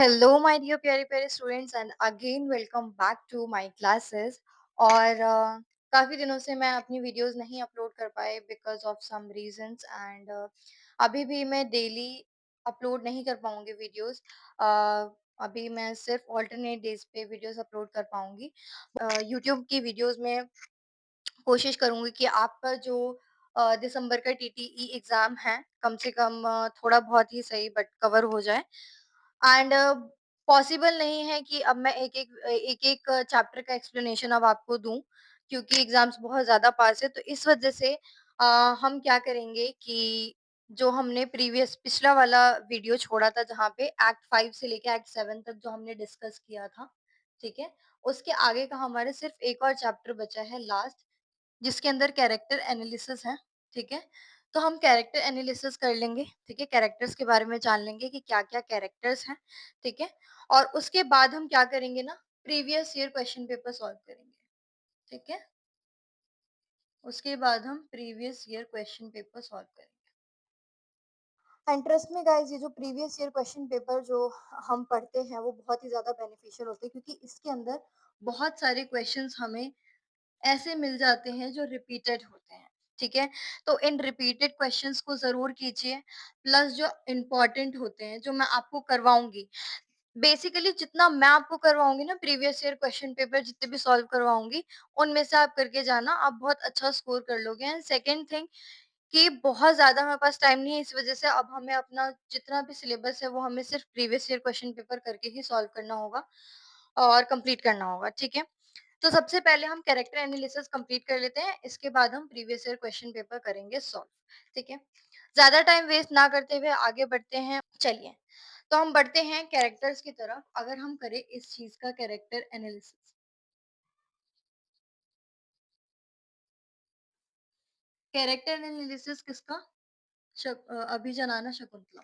Hello my dear प्यारे प्यारे students and again welcome back to my classes. और काफ़ी दिनों से मैं अपनी वीडियोस नहीं अपलोड कर पाए because of some reasons and अभी भी मैं डेली अपलोड नहीं कर पाऊंगी वीडियोस। अभी मैं सिर्फ ऑल्टरनेट डेज पे वीडियोस अपलोड कर पाऊंगी। यूट्यूब की वीडियोस में कोशिश करूंगी कि आपका जो दिसंबर का टीटीई एग्जाम है कम से कम थोड़ा बहुत ही सही बट कवर हो जाए। एंड पॉसिबल नहीं है कि अब मैं एक-एक चैप्टर का एक्सप्लेनेशन अब आपको दूँ, क्योंकि एग्ज़ाम्स बहुत ज़्यादा पास है। तो इस वजह से अ, हम क्या करेंगे कि जो हमने प्रीवियस पिछला वाला वीडियो छोड़ा था जहाँ पे एक्ट 5 से लेके एक्ट 7 तक जो हमने डिस्कस किया था, ठीक है? उसके आगे का हमारा सिर्फ एक और चैप्टर बचा है लास्ट, जिसके अंदर कैरेक्टर एनालिसिस है, ठीक है? तो हम कैरेक्टर एनालिसिस कर लेंगे, ठीक है? कैरेक्टर्स के बारे में जान लेंगे कि क्या-क्या कैरेक्टर्स हैं, ठीक है? और उसके बाद हम क्या करेंगे ना, previous year question paper solve करेंगे, ठीक है? उसके बाद हम previous year question paper solve करेंगे। एंड ट्रस्ट मी गाइस, ये जो प्रीवियस ईयर क्वेश्चन पेपर जो हम पढ़ते हैं, वो बहुत ही ज़्यादा बेनिफिशियल होते हैं क्योंकि इसके अंदर बहुत सारे क्वेश्चन्स हमें ऐसे मिल जाते हैं जो रिपीटेड होते हैं, ठीक है? तो इन रिपीटेड क्वेश्चंस को ज़रूर कीजिए, प्लस जो इम्पोर्टेंट होते हैं, जो मैं आपको करवाऊँगी, बेसिकली जितना मैं आपको करवाऊँगी ना प्रीवियस ईयर क्वेश्चन पेपर जितने भी सॉल्व करवाऊँगी, उनमें से आप करके जाना, आप बहुत अच्छा स्कोर कर लोगे। एंड सेकंड थिंग कि बहुत ज़्यादा हमारे पास टाइम नहीं है, इस वज़ह से अब हमें अपना जितना भी सिलेबस है, वो हमें सिर्फ प्रीवियस ईयर क्वेश्चन पेपर करके ही सॉल्व करना होगा और कंप्लीट करना होगा, ठीक है? तो सबसे पहले हम कैरेक्टर एनालिसिस कंप्लीट कर लेते हैं, इसके बाद हम प्रीवियस ईयर क्वेश्चन पेपर करेंगे सॉल्व, ठीक है? ज़्यादा टाइम वेस्ट ना करते हुए आगे बढ़ते हैं। चलिए, तो हम बढ़ते हैं कैरेक्टर्स की तरफ। अगर हम करें इस चीज़ का कैरेक्टर एनालिसिस, कैरेक्टर एनालिसिस किसका? अभिजनाना शकुंतला,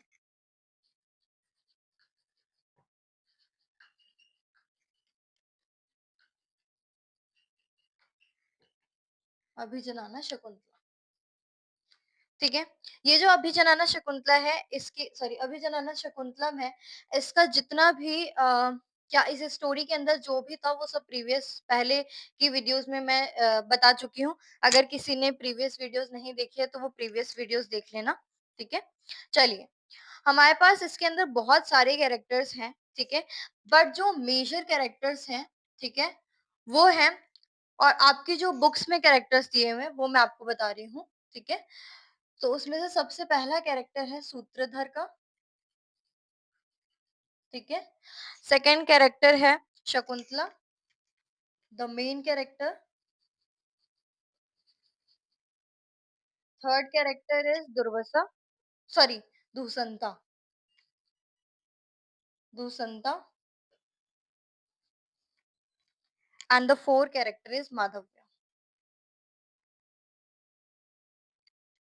अभिजनाना शकुंतला, ठीक है? ये जो अभिजनाना शकुंतला है, इसकी सॉरी अभिजनाना शकुंतलम है, इसका जितना भी क्या इस स्टोरी के अंदर जो भी था वो सब प्रीवियस पहले की वीडियोज़ में मैं बता चुकी हूँ। अगर किसी ने प्रीवियस वीडियोज़ नहीं देखी है तो वो प्रीवियस वीडियोज़ देख लेना, ठीक है? चलिए, हमारे पास इसके अंदर बहुत सारे कैरेक्टर्स हैं, ठीक है? बट जो मेजर कैरेक्टर्स हैं, ठीक है? वो हैं और आपकी जो बुक्स में कैरेक्टर्स दिए हुए हैं वो मैं आपको बता रही हूँ, ठीक है? तो उसमें से सबसे पहला कैरेक्टर है सूत्रधर का, ठीक है? सेकंड कैरेक्टर है Shakuntala, the main character. Third character is Durvasa, sorry Dushyanta, Dushyanta and the fourth character is Madhavya,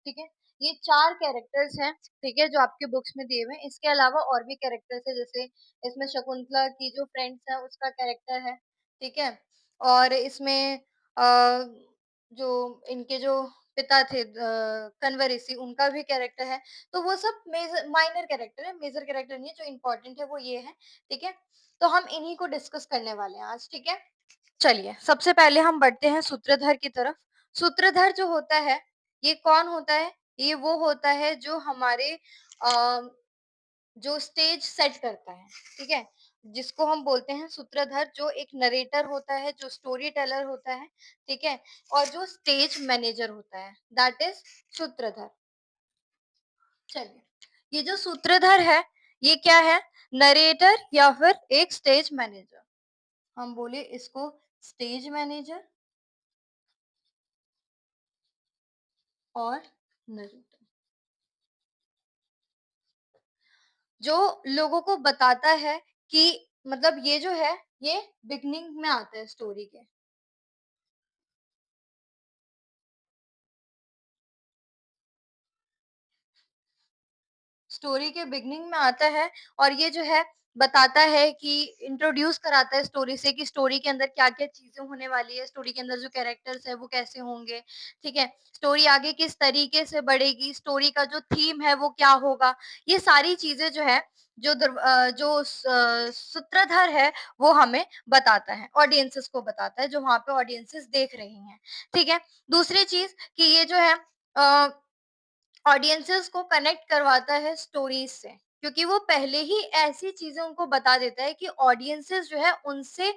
ठीक है? ये 4 कैरेक्टर्स हैं, ठीक है? जो आपके बुक्स में दिए हुए हैं। इसके अलावा और भी कैरेक्टर्स हैं, जैसे इसमें शकुंतला की जो फ्रेंड्स हैं उसका कैरेक्टर है, ठीक है? और इसमें जो इनके जो पिता थे कण्व ऋषि उनका भी कैरेक्टर है। तो वो सब माइनर कैरेक्टर है, मेजर कैरेक्टर नहीं है, जो इम्पोर्टेंट है वो ये है, ठीक है? तो हम इन्हीं को डिस्कस करने वाले हैं आज, ठीक है? चलिए, सबसे पहले हम बढ़ते हैं सूत्रधार की तरफ। सूत्रधार जो होता है, ये कौन होता है? ये वो होता है जो हमारे अ, जो स्टेज सेट करता है, ठीक है? जिसको हम बोलते हैं सूत्रधार, जो एक नरेटर होता है, जो स्टोरी टेलर होता है, ठीक है? और जो स्टेज मैनेजर होता है, दैट इज़ सूत्रधार। चलिए, ये जो सूत्रधार है, ये क्या है? नरेटर या फिर एक स्टेज मैनेजर। हम बोले इसको स्टेज मैनेजर और नरेटर, जो लोगों को बताता है कि मतलब ये जो है, ये बिगिनिंग में आता है स्टोरी के। स्टोरी के बिगिनिंग में आता है और ये जो है बताता है कि इंट्रोड्यूस कराता है स्टोरी से कि स्टोरी के अंदर क्या-क्या चीज़ें होने वाली है, स्टोरी के अंदर जो कैरेक्टर्स है वो कैसे होंगे, ठीक है? स्टोरी आगे किस तरीके से बढ़ेगी, स्टोरी का जो थीम है वो क्या होगा, ये सारी चीज़ें जो है जो सूत्रधार है वो हमें बताता है, ऑडियंसेस को बताता है, जो वहाँ पे ऑडियंसेस देख रही हैं, ठीक है? दूसरी चीज़ कि ये जो है अ ऑडियंसेस को कनेक्ट करवाता है स्टोरीज से, क्योंकि वो पहले ही ऐसी चीजें उनको बता देता है कि ऑडियंसेस जो है उनसे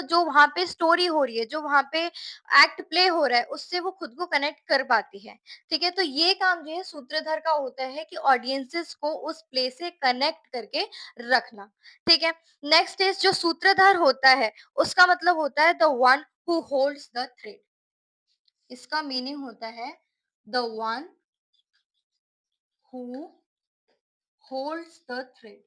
जो वहाँ पे स्टोरी हो रही है, जो वहाँ पे एक्ट प्ले हो रहा है, उससे वो खुद को कनेक्ट कर पाती है। ठीक है, तो ये काम जो है सूत्रधार का होता है कि ऑडियंसेस को उस प्ले से कनेक्ट करके रखना। ठीक है, नेक्स्ट इज जो सूत्रधार होता है, उसका मतलब होता है the one who holds the thread. इसका मीनिंग होता है the one who holds the thread।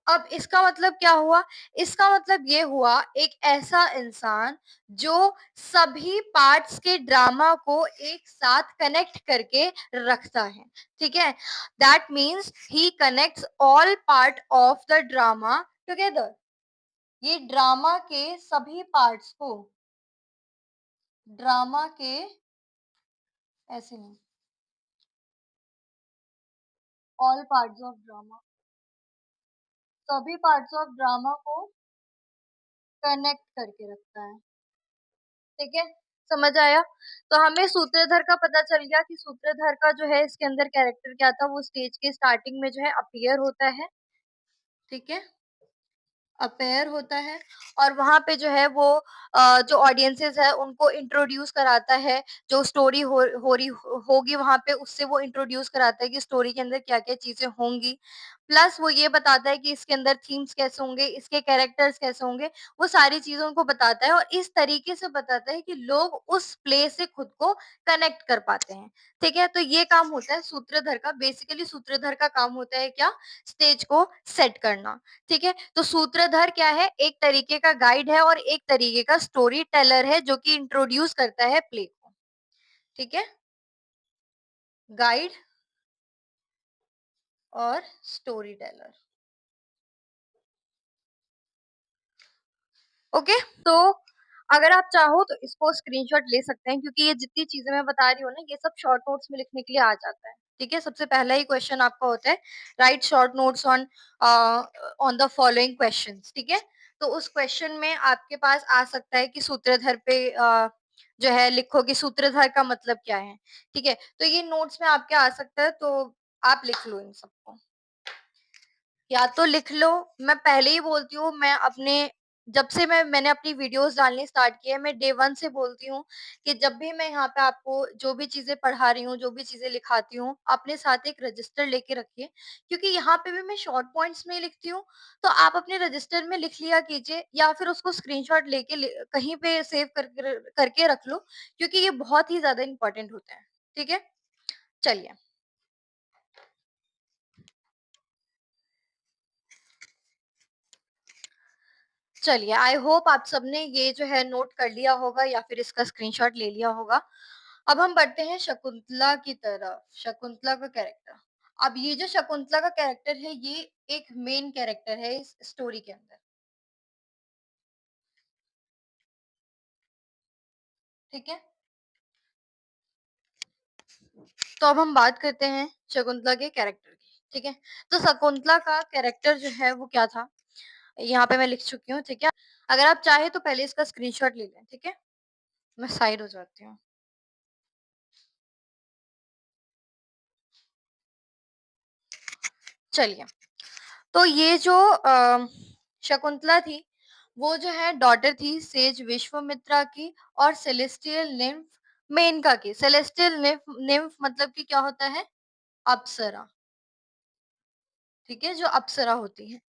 अब इसका मतलब क्या हुआ? इसका मतलब ये हुआ एक ऐसा इंसान जो सभी पार्ट्स के ड्रामा को एक साथ कनेक्ट करके रखता है। ठीक है? That means he connects all part of the drama together. ये ड्रामा के सभी पार्ट्स को, ड्रामा के ऐसे नहीं, ऑल पार्ट्स ऑफ ड्रामा, सभी पार्ट्स ऑफ ड्रामा को कनेक्ट करके रखता है। ठीक है, समझ आया? तो हमें सूत्रधार का पता चल गया कि सूत्रधार का जो है इसके अंदर कैरेक्टर क्या था, वो स्टेज के स्टार्टिंग में जो है अपीयर होता है, ठीक है? अपेयर होता है और वहाँ पे जो है वो जो ऑडियंसेस है उनको इंट्रोड्यूस कराता है, जो स्टोरी हो रही होगी वहाँ पे उससे वो इंट्रोड्यूस कराता है कि स्टोरी के अंदर क्या-क्या चीज़ें होंगी। प्लस वो ये बताता है कि इसके अंदर थीम्स कैसे होंगे, इसके कैरेक्टर्स कैसे होंगे, वो सारी चीज़ें उनको बताता है और इस तरीके से बताता है कि लोग उस प्ले से खुद को कनेक्ट कर पाते हैं। ठीक है? तो ये काम होता है सूत्रधार का, बेसिकली सूत्रधार का काम होता है क्या? स्टेज को सेट करना। ठीक है? तो सूत्रधार क्या है? एक तरीके का गाइड है और एक तरीके का स्टोरी टेलर है जो कि इंट्रोड्यूस करता है प्ले को। ठीक है? गाइड और स्टोरी टेलर। ओके? तो अगर आप चाहो तो इसको स्क्रीनशॉट ले सकते हैं क्योंकि ये जितनी चीज़ें मैं बता रही हूँ ना, ये सब शॉर्ट नोट्स में लिखने के लिए आ जाता है। ठीक है? सबसे पहला ही क्वेश्चन आपका होता है right short notes on the following questions. ठीक है? तो उस क्वेश्चन में आपके पास आ सकता है कि सूत्रधार पे जो है लिखो कि सूत्रधार का मतलब क्या है। ठीक है? तो ये नोट्स में आपके आ सकता है तो आप लिख लो इन सबको। या तो लिख लो, मैं पहले ही बोलती हूँ मैं अपने जब से मैंने अपनी वीडियोज़ डालनी स्टार्ट की है, मैं डे 1 से बोलती हूँ कि जब भी मैं यहाँ पे आपको जो भी चीज़ें पढ़ा रही हूँ, जो भी चीज़ें लिखाती हूँ, अपने साथ एक रजिस्टर लेके रखिए। क्योंकि यहाँ पे भी मैं शॉर्ट पॉइंट्स में ही लिखती हूँ, तो आप अपने रजिस्टर में लिख लिया कीजिए या फिर उसको स्क्रीनशॉट लेके कहीं पे सेव करके रख लो, क्योंकि ये बहुत ही ज़्यादा इम्पोर्टेंट होता है। ठीक है? चलिए। चलिए, आई होप आप सबने ये जो है नोट कर लिया होगा या फिर इसका स्क्रीनशॉट ले लिया होगा। अब हम बढ़ते हैं शकुंतला की तरफ, शकुंतला का कैरेक्टर। अब ये जो शकुंतला का कैरेक्टर है, ये एक मेन कैरेक्टर है इस स्टोरी के अंदर, ठीक है? तो अब हम बात करते हैं शकुंतला के कैरेक्टर की, ठीक है? तो शकुंतला का कैरेक्टर जो है वो क्या था? यहाँ पे मैं लिख चुकी हूँ, ठीक है? अगर आप चाहें तो पहले इसका स्क्रीनशॉट ले लें, ठीक है? मैं साइड हो जाती हूँ। चलिए। तो ये जो शकुंतला थी, वो जो है डॉटर थी सेज विश्वामित्रा की और सेलेस्टियल निम्फ मेनका की। सेलेस्टियल निम्फ निम्फ मतलब कि क्या होता है? अप्सरा, ठीक है? जो अप्सरा होती है।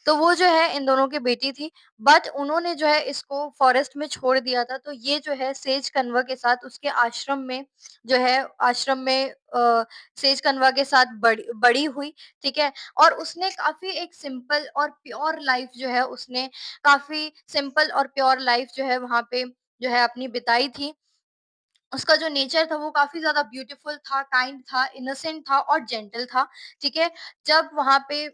तो वो जो है इन दोनों की बेटी थी, बट उन्होंने जो है इसको फॉरेस्ट में छोड़ दिया था, तो ये जो है सेज कन्वा के साथ उसके आश्रम में जो है आश्रम में सेज कन्वा के साथ बड़ी बड़ी हुई, ठीक है? और उसने काफ़ी एक सिंपल और प्योर लाइफ जो है उसने काफ़ी सिंपल और प्योर लाइफ जो है वहाँ पे जो है अपनी बिताई थी। उसका जो नेचर था वो काफ़ी ज़्यादा ब्यूटीफुल था, काइंड था, इनोसेंट था और जेंटल था, ठीक है? जब वहाँ पे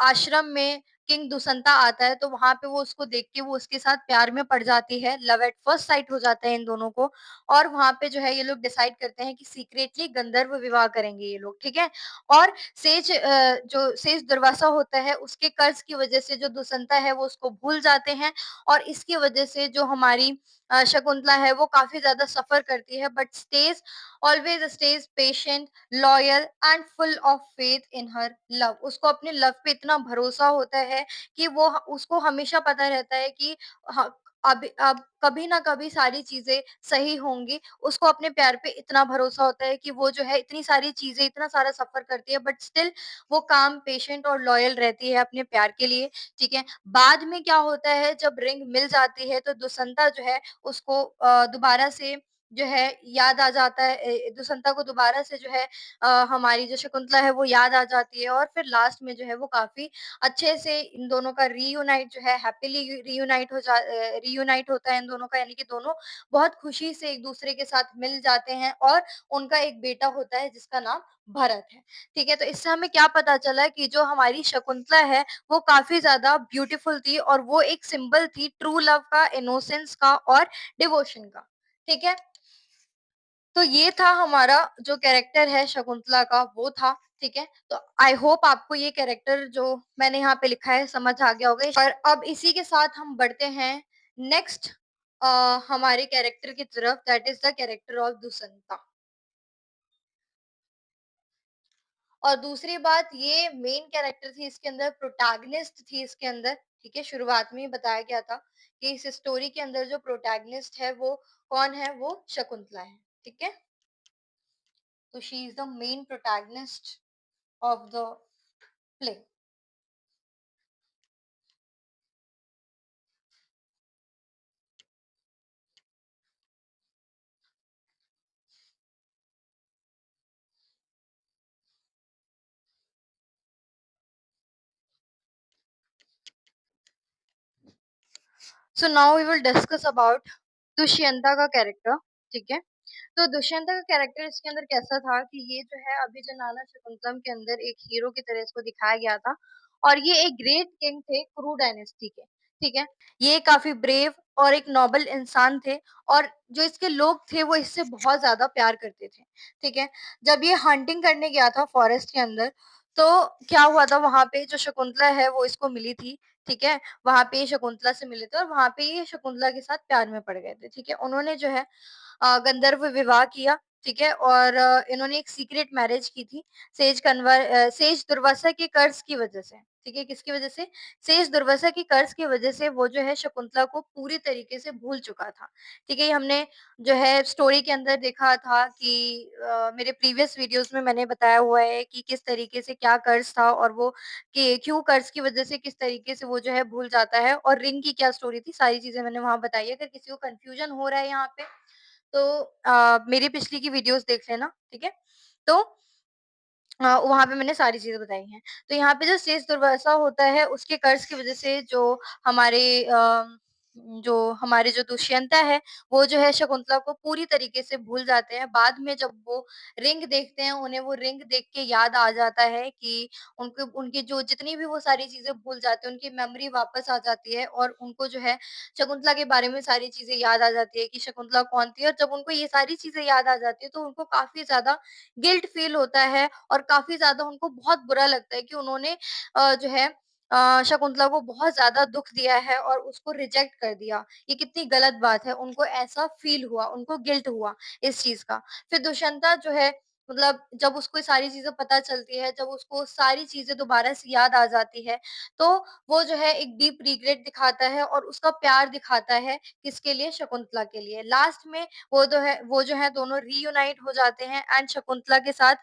आश्रम में किंग दुष्यंता आता है तो वहाँ पे वो उसको देख के वो उसके साथ प्यार में पड़ जाती है, लव एट फर्स्ट साइट हो जाता है इन दोनों को और वहाँ पे जो है ये लोग डिसाइड करते हैं कि सीक्रेटली गंधर्व विवाह करेंगे ये लोग, ठीक है? और जो सेज दुर्वासा होता है उसके कर्ज की वजह से जो दुष्यंता है वो उसको भूल जाते हैं और इसकी वजह से जो हमारी शकुंतला है वो काफ़ी ज़्यादा सफ़र करती है but always stage patient, loyal and full of faith in her love. उसको अपने लव पे इतना भरोसा होता है कि वो उसको हमेशा पता रहता है कि ह अब कभी ना कभी सारी चीज़ें सही होंगी। उसको अपने प्यार पे इतना भरोसा होता है कि वो जो है इतनी सारी चीज़ें, इतना सारा सफ़र करती है बट स्टिल वो काम, पेशेंट और लॉयल रहती है अपने प्यार के लिए, ठीक है? बाद में क्या होता है जब रिंग मिल जाती है तो दुष्यंता जो है उसको दोबारा से जो है याद आ जाता है दुष्यंता को दोबारा से जो है हमारी जो शकुंतला है वो याद आ जाती है और फिर लास्ट में जो है वो काफ़ी अच्छे से इन दोनों का रीयूनाइट जो है हैप्पीली रीयूनाइट होता है इन दोनों का यानी कि दोनों बहुत खुशी से एक-दूसरे के साथ मिल जाते हैं और उनका एक बेटा होता है जिसका नाम भरत है। ठीक है? तो इससे हमें क्या पता चला कि जो हमारी शकुंतला है वो काफ़ी ज़्यादा ब्यूटीफुल थी और वो एक सिंबल थी ट्रू लव का, इनोसेंस का और डिवोशन का। ठीक है? तो ये था हमारा जो कैरेक्टर है शकुंतला का वो था, ठीक है? तो आई होप आपको ये कैरेक्टर जो मैंने यहाँ पे लिखा है समझ आ गया होगा और अब इसी के साथ हम बढ़ते हैं नेक्स्ट हमारे कैरेक्टर की तरफ that is the character of Dushyanta. और दूसरी बात ये मेन कैरेक्टर थी इसके अंदर प्रोटैगनिस्ट थी इसके अंदर, ठीक है? शुरुआत में ही बताया गया था कि इस स्टोरी के अंदर जो प्रोटैगनिस्ट है वो कौन है? वो शकुंतला है, ठीक है? तो she is the main protagonist of the play. So now we will discuss about Dushyanta का कैरेक्टर, ठीक है? तो दुष्यंता का कैरेक्टर इसके अंदर कैसा था कि ये जो है अभी जो नाना शकुंतलम के अंदर एक हीरो की तरह इसको दिखाया गया था और ये एक ग्रेट किंग थे कुरु डायनेस्टी के, ठीक है? ये काफ़ी ब्रेव और एक नोबल इंसान थे और जो इसके लोग थे वो इससे बहुत ज़्यादा प्यार करते थे, ठीक है? जब ये हंटिंग करने गया था फॉरेस्ट के अंदर, तो क्या हुआ था वहाँ पे जो शकुंतला है वो इसको मिली थी, ठीक है? वहाँ पे ये शकुंतला से मिले थे और वहाँ पे ये शकुंतला के साथ प्यार में पड़ गए थे, ठीक है? उन्होंने जो है गंधर्व विवाह किया, ठीक है? और इन्होंने एक सीक्रेट मैरिज की थी सेज दुर्वासा के कर्ज की वजह से, ठीक है? किसकी वजह से? सेज दुर्वासा के कर्ज की वजह से वो जो है शकुंतला को पूरी तरीके से भूल चुका था, ठीक है? ये हमने जो है स्टोरी के अंदर देखा था कि मेरे प्रीवियस वीडियोज़ में मैंने बताया हुआ है कि किस तरीके से क्या कर्ज था और वो कि क्यों कर्ज की वजह से किस तरीके से वो जो है भूल जाता है और रिंग की क्या स्टोरी थी, सारी चीज़ें मैंने वहाँ बताई है। अगर किसी को कन्फ्यूजन हो रहा है यहाँ पे तो मेरी पिछली की वीडियोज़ देख लेना, ठीक है? तो वहाँ पे मैंने सारी चीज़ें बताई हैं। तो यहाँ पे जो शेष दुर्वासा होता है, उसके कर्ज़ की वज़ह से हमारे जो हमारे जो दुष्यंता है, वो जो है शकुंतला को पूरी तरीके से भूल जाते हैं। बाद में जब वो रिंग देखते हैं, उन्हें वो रिंग देख के याद आ जाता है कि उनको उनकी जो जितनी भी वो सारी चीज़ें भूल जाते हैं, उनकी मेमोरी वापस आ जाती है और उनको जो है शकुंतला के बारे में सारी चीज़ें याद आ जाती है कि शकुंतला कौन थी और जब उनको ये सारी चीज़ें याद आ जाती है, तो उनको काफ़ी ज़्यादा गिल्ट फील होता है और काफ़ी ज़्यादा उनको बहुत बुरा लगता है कि उन्होंने जो है शकुंतला को बहुत ज़्यादा दुःख दिया है और उसको रिजेक्ट कर दिया। ये कितनी गलत बात है, उनको ऐसा फील हुआ, उनको गिल्ट हुआ इस चीज़ का। फिर दुष्यंता जो है मतलब जब उसको ये सारी चीज़ें पता चलती है, जब उसको सारी चीज़ें दोबारा से याद आ जाती है, तो वो जो है एक डीप रिग्रेट दिखाता है और उसका प्यार दिखाता है, किसके लिए? शकुंतला के लिए। लास्ट में वो जो है दोनों रीयूनाइट हो जाते हैं एंड शकुंतला के साथ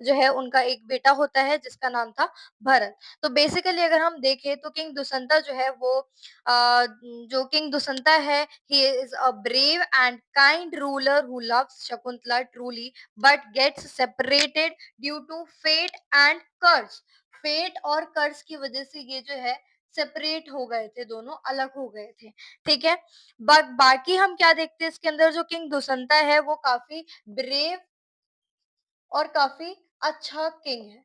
जो है उनका एक बेटा होता है जिसका नाम था भरत। तो बेसिकली अगर हम देखें तो किंग दुष्यंता जो है वो जो किंग दुष्यंता है he is a brave and kind ruler who loves Shakuntala truly but gets separated due to fate and curse. Fate और कर्स की वजह से ये जो है सेपरेट हो गए थे, दोनों अलग हो गए थे, ठीक है? बाकी हम क्या देखते हैं इसके अंदर जो किंग दुष्यंता है वो काफ़ी ब्रेव और काफ़ी अच्छा किंग है,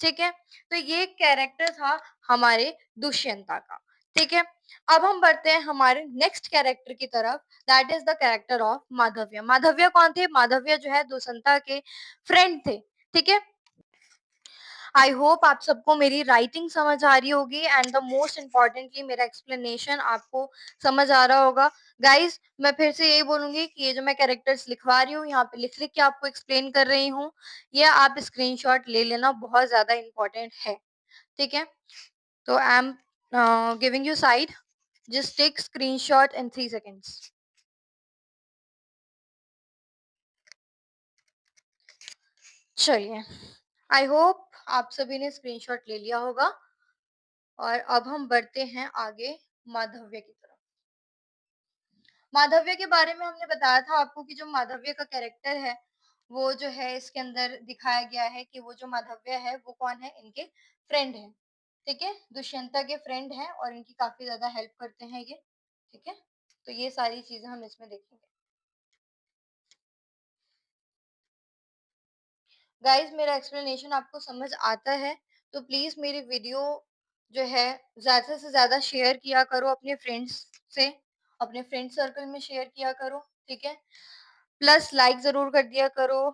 ठीक है? तो ये कैरेक्टर था हमारे दुष्यंता का, ठीक है? अब हम बढ़ते हैं हमारे नेक्स्ट कैरेक्टर की तरफ, that is the character of Madhavya. Madhavya कौन थे? माधव्य जो है दुष्यंता के फ्रेंड थे, ठीक है? आई होप आप सबको मेरी राइटिंग समझ आ रही होगी एंड द मोस्ट इम्पोर्टेंटली मेरा एक्सप्लेनेशन आपको समझ आ रहा होगा। गाइस, मैं फिर से यही बोलूंगी कि ये जो मैं कैरेक्टर्स लिखवा रही हूँ, यहाँ पे लिख लिख के आपको एक्सप्लेन कर रही हूँ, ये आप स्क्रीनशॉट ले लेना, बहुत ज्यादा इंपॉर्टेंट है, ठीक है? तो I am giving you side, just take screenshot in 3 seconds। चलिए, आई होप आप सभी ने स्क्रीनशॉट ले लिया होगा और अब हम बढ़ते हैं आगे माधव्य की तरफ। माधव्य के बारे में हमने बताया था आपको कि जो माधव्य का कैरेक्टर है, वो जो है इसके अंदर दिखाया गया है कि वो जो माधव्य है वो कौन है? इनके फ्रेंड है, ठीक है? दुष्यंता के फ्रेंड हैं और इनकी काफी ज्यादा हेल्प करते हैं ये, ठीक है? तो ये सारी चीजें हम इसमें देखेंगे। गाइस, मेरा एक्सप्लेनेशन आपको समझ आता है तो प्लीज मेरी वीडियो जो है ज्यादा से ज्यादा शेयर किया करो अपने फ्रेंड्स से, अपने फ्रेंड सर्कल में शेयर किया करो, ठीक है? प्लस लाइक ज़रूर कर दिया करो,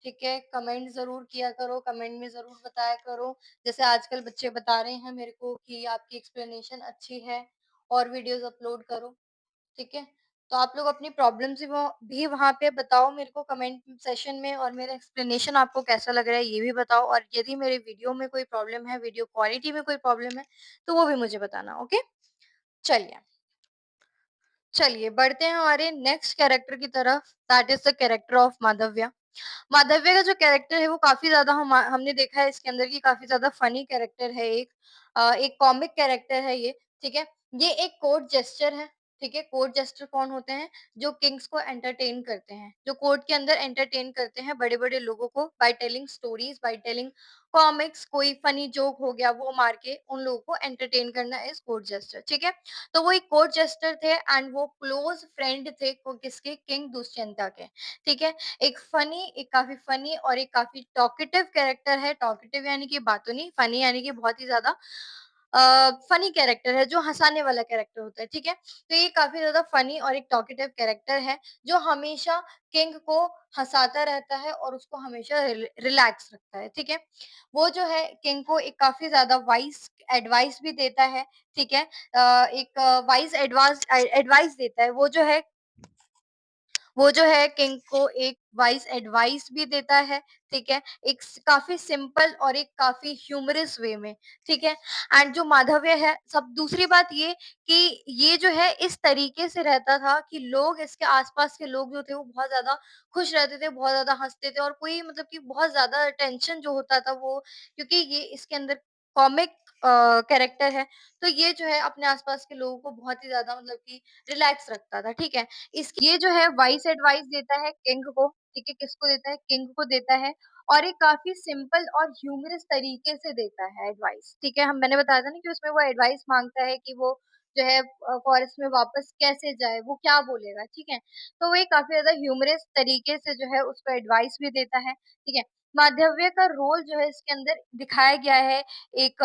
ठीक है? कमेंट ज़रूर किया करो, कमेंट में ज़रूर बताया करो। जैसे आजकल बच्चे बता रहे हैं मेरे को कि आपकी एक्सप्लेनेशन अच्छी है और वीडियोज़ अपलोड करो, ठीक है? तो आप लोग अपनी प्रॉब्लम्स भी वहाँ पे बताओ मेरे को कमेंट सेशन में, और मेरा एक्सप्लेनेशन आपको कैसा लग रहा है ये भी बताओ, और यदि मेरे वीडियो में कोई प्रॉब्लम है, वीडियो क्वालिटी में कोई प्रॉब्लम है, तो वो भी मुझे बताना, ओके? चलिए, चलिए बढ़ते हैं हमारे नेक्स्ट कैरेक्टर की तरफ, that is the character of Madhavya. Madhavya का जो कैरेक्टर है वो काफ़ी ज़्यादा हमने देखा है इसके अंदर कि काफ़ी ज़्यादा फ़नी कैरेक्टर है एक। एक कॉमिक कैरेक्टर है ये, ठीक है? ये एक कोर्ट जेस्चर है, ठीक है? कोर्ट जेस्चर कौन होते हैं? जो किंग्स को एंटरटेन करते हैं, जो कोर्ट के अंदर एंटरटेन करते हैं बड़े-बड़े लोगों को by telling stories, by telling comics, कोई फ़नी जोक हो गया वो मार के उन लोगों को एंटरटेन करना इज़ कोर्ट जेस्चर, ठीक है? तो वो एक कोर्ट जेस्चर थे एंड वो क्लोज़ फ्रेंड थे किसके? किंग दुष्यंता के, ठीक है? एक काफ़ी फ़नी और एक काफ़ी टॉकेटिव कैरेक्टर है। टॉकेटिव यानी कि बातूनी नहीं, फ़नी यानी कि बहुत ही ज़्यादा फ़नी कैरेक्टर है, जो हँसाने वाला कैरेक्टर होता है, ठीक है? तो ये काफ़ी ज़्यादा फ़नी और एक टॉकेटिव कैरेक्टर है, जो हमेशा किंग को हँसाता रहता है और उसको हमेशा रिलैक्स रखता है, ठीक है? वो जो है किंग को एक काफ़ी ज़्यादा वाइज़ एडवाइस भी देता है, ठीक है? एक वाइज़ एडवाइस देता है। वो जो है किंग को एक वाइज़ एडवाइस भी देता है, ठीक है? एक काफ़ी सिंपल और एक काफ़ी ह्यूमरस वे में, ठीक है? एंड जो माधव्य है, सब दूसरी बात ये कि ये जो है इस तरीके से रहता था कि लोग, इसके आस-पास के लोग जो थे वो बहुत ज़्यादा खुश रहते थे, बहुत ज़्यादा हँसते थे और कोई मतलब कि बहुत ज़्यादा टेंशन जो होता था वो, क्योंकि ये इसके अंदर कॉमिक कैरेक्टर है, तो ये जो है अपने आस-पास के लोगों को बहुत ही ज़्यादा मतलब कि रिलैक्स रखता था, ठीक है? इसकी ये जो है वाइस एडवाइस देता है किंग को, ठीक है? किसको देता है? किंग को देता है और एक काफ़ी सिंपल और ह्यूमरस तरीके से देता है एडवाइस, ठीक है? मैंने बताया था ना कि उसमें वो एडवाइस माँगता है कि वो जो है फॉरेस्ट में वापस कैसे जाए, वो क्या बोलेगा, ठीक है? तो वो एक काफ़ी ज़्यादा ह्यूमरस तरीके से जो है उसको एडवाइस भी देता है, ठीक है? माधव्य का रोल जो है इसके अंदर दिखाया गया है एक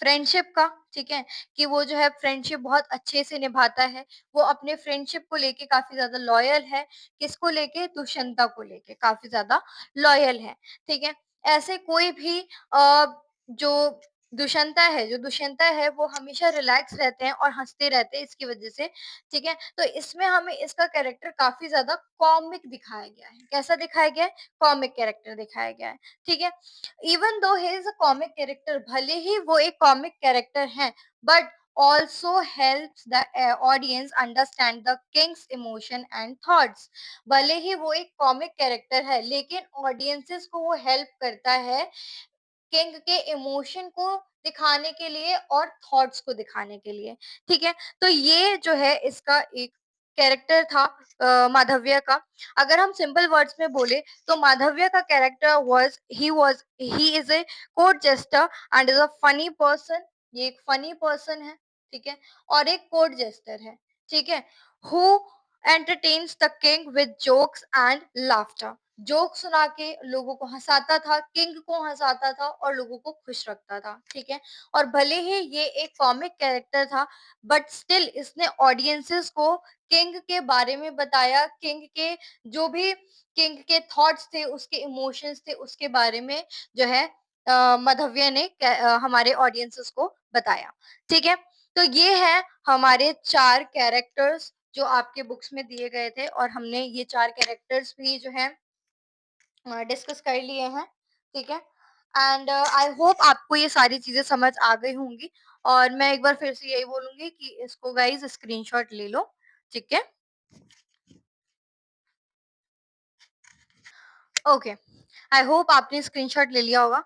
फ्रेंडशिप का, ठीक है? कि वो जो है फ्रेंडशिप बहुत अच्छे से निभाता है। वो अपने फ्रेंडशिप को लेके काफ़ी ज़्यादा लॉयल है। किसको लेके? दुष्यंता को लेके काफ़ी ज़्यादा लॉयल है, ठीक है? ऐसे कोई भी जो जो दुष्यंता है वो हमेशा रिलैक्स रहते हैं और हँसते रहते हैं इसकी वज़ह से, ठीक है? तो इसमें हमें इसका कैरेक्टर काफ़ी ज़्यादा कॉमिक दिखाया गया है। कैसा दिखाया गया है? कॉमिक कैरेक्टर दिखाया गया है, ठीक है? Even though he is a comic character, भले ही वो एक कॉमिक कैरेक्टर हैं, but also helps the audience understand the king's emotion and thoughts। भले ही वो एक कॉमिक कैरेक्टर है लेकिन ऑडियंसेस को वो हेल्प करता है किंग के इमोशन को दिखाने के लिए और थॉट्स को दिखाने के लिए, ठीक है? तो ये जो है इसका एक कैरेक्टर था माधव्य का। अगर हम सिंपल वर्ड्स में बोले तो माधव्य का character was he is a court jester and is a funny person. ये एक फनी पर्सन है, ठीक है? और एक कोर्ट जेस्टर है, ठीक है? Who entertains the king with jokes and laughter. Joke सुना के लोगों को हँसाता था, किंग को हँसाता था और लोगों को खुश रखता था, ठीक है? और भले ही ये एक कॉमिक कैरेक्टर था, बट स्टिल इसने ऑडियंसेस को किंग के बारे में बताया, किंग के जो भी किंग के थॉट्स थे, उसके इमोशंस थे, उसके बारे में जो है माधव्य ने हमारे ऑडियंसेस को बताया, ठीक है? तो ये है हमारे 4 कैरेक्टर्स जो आपके बुक्स में दिए गए थे और हमने ये 4 कैरेक्टर्स भी जो है डिस्कस कर लिए हैं, ठीक है? एंड आई होप आपको ये सारी चीज़ें समझ आ गई होंगी और मैं एक बार फिर से यही बोलूँगी कि इसको गाइज़ स्क्रीनशॉट ले लो, ठीक है? ओके, आई होप आपने स्क्रीनशॉट ले लिया होगा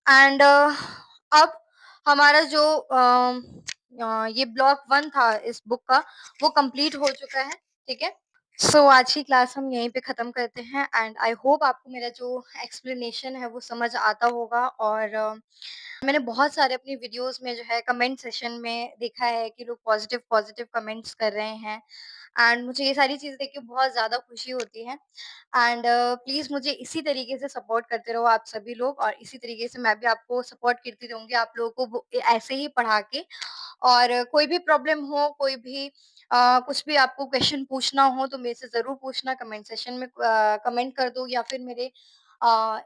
एंड अब हमारा जो ये ब्लॉक 1 था इस बुक का, वो कंप्लीट हो चुका है, ठीक है? आज की क्लास हम यहीं पे ख़त्म करते हैं एंड आई होप आपको मेरा जो एक्सप्लेनेशन है वो समझ आता होगा और मैंने बहुत सारे अपनी वीडियोस में जो है कमेंट सेशन में देखा है कि लोग पॉजिटिव पॉजिटिव कमेंट्स कर रहे हैं एंड मुझे ये सारी चीज़ देख के बहुत ज़्यादा खुशी होती है एंड प्लीज़ मुझे इसी तरीके से सपोर्ट करते रहो आप सभी लोग और इसी तरीके से मैं भी आपको सपोर्ट करती रहूँगी आप लोगों को ऐसे ही पढ़ा के और कोई भी प्रॉब्लम हो, कोई भी कुछ भी आपको क्वेश्चन पूछना हो तो मेरे से ज़रूर पूछना कमेंट सेशन में कमेंट कर दो या फिर मेरे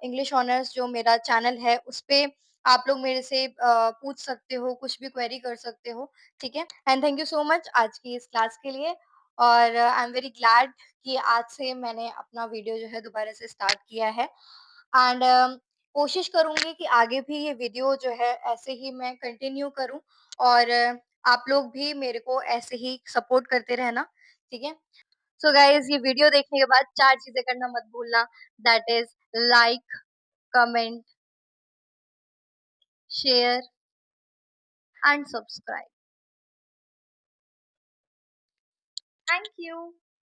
इंग्लिश ऑनर्स जो मेरा चैनल है उसपे आप लोग मेरे से पूछ सकते हो, कुछ भी क्वेरी कर सकते हो, ठीक है? And thank you so much आज की इस क्लास के लिए और आई एम वेरी ग्लैड कि आज से मैंने अपना वीडियो जो है दोबारा से स्टार्ट किया है एंड कोशिश करूँगी कि आगे भी ये वीडियो जो है ऐसे ही मैं कंटिन्यू करूँ और आप लोग भी मेरे को ऐसे ही सपोर्ट करते रहना, ठीक है? सो गाइस ये वीडियो देखने के बाद 4 चीज़ें करना मत भूलना that is like, comment, share and subscribe. Thank you.